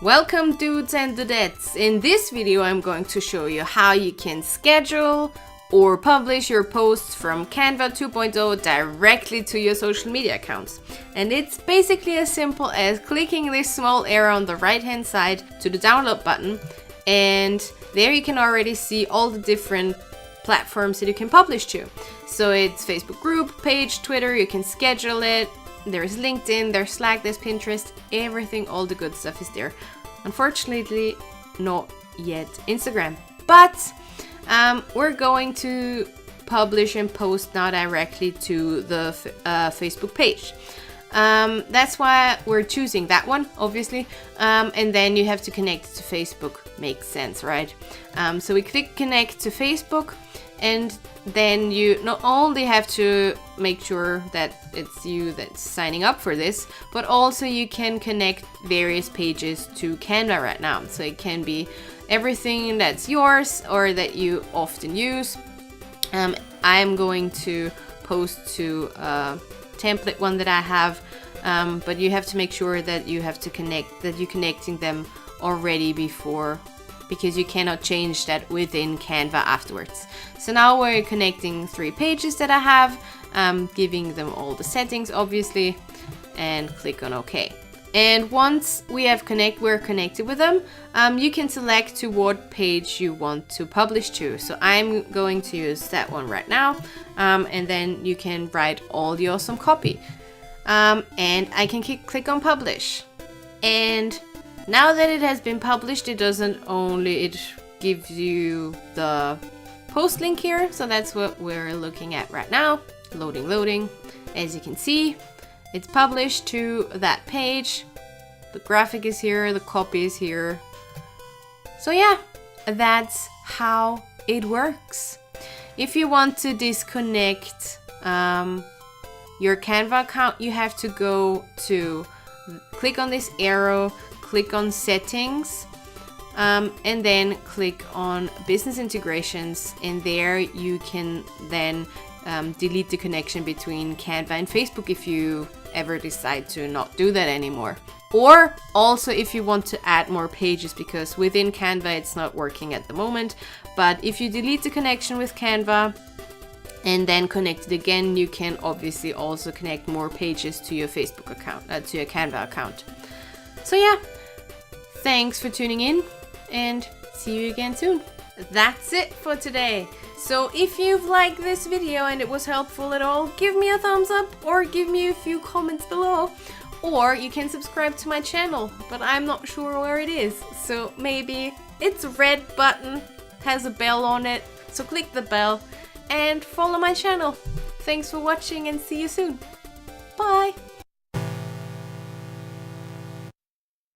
Welcome dudes and dudettes. In this video I'm going to show you how you can schedule or publish your posts from Canva 2.0 directly to your social media accounts. And it's basically as simple as clicking this small arrow on the right hand side to the download button, and there you can already see all the different platforms that you can publish to. So it's Facebook group, page, Twitter, you can schedule it. There's LinkedIn, there's Slack, there's Pinterest, everything, all the good stuff is there. Unfortunately, not yet Instagram. But we're going to publish and post now directly to the Facebook page. That's why we're choosing that one, obviously. And then you have to connect to Facebook. Makes sense, right? So we click connect to Facebook, and then you not only have to make sure that it's you that's signing up for this, but also you can connect various pages to Canva right now. So it can be everything that's yours or that you often use. I'm going to post to a template one that I have, but you have to make sure that you have to you're connecting them already before, because you cannot change that within Canva afterwards. So now we're connecting 3 pages that I have, giving them all the settings obviously, and click on OK. And once we have we're connected with them, you can select to what page you want to publish to. So I'm going to use that one right now, and then you can write all the awesome copy. And I can click on publish. And now that it has been published, it gives you the post link here. So that's what we're looking at right now. Loading. As you can see, it's published to that page. The graphic is here, the copy is here. So yeah, that's how it works. If you want to disconnect your Canva account, you have to click on this arrow, click on settings, and then click on business integrations, and there you can then delete the connection between Canva and Facebook if you ever decide to not do that anymore. Or also if you want to add more pages, because within Canva it's not working at the moment. But if you delete the connection with Canva and then connect it again, you can obviously also connect more pages to your Facebook account, to your Canva account. So yeah, thanks for tuning in, and see you again soon. That's it for today. So if you've liked this video and it was helpful at all, give me a thumbs up or give me a few comments below. Or you can subscribe to my channel, but I'm not sure where it is. So maybe it's a red button, has a bell on it. So click the bell and follow my channel. Thanks for watching and see you soon. Bye.